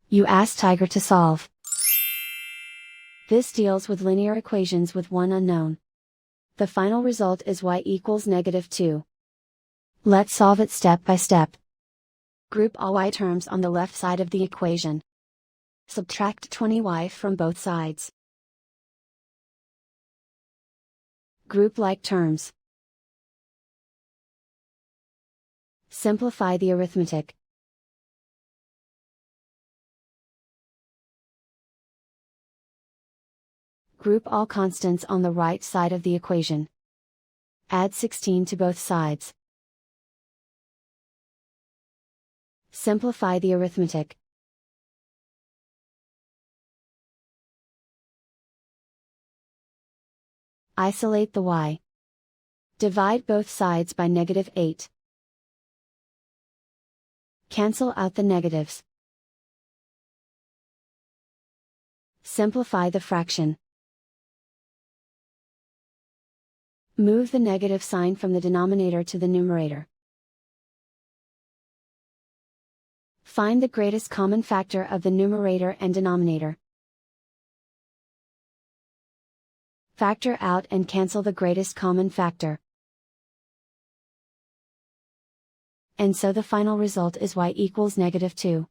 You ask Tiger to solve. This deals with linear equations with one unknown. The final result is y equals -2. Let's solve it step by step. Group all y terms on the left side of the equation. Subtract 20y from both sides. Group like terms. Simplify the arithmetic. Group all constants on the right side of the equation. Add 16 to both sides. Simplify the arithmetic. Isolate the y. Divide both sides by -8. Cancel out the negatives. Simplify the fraction. Move the negative sign from the denominator to the numerator. Find the greatest common factor of the numerator and denominator. Factor out and cancel the greatest common factor. And so the final result is y equals -2.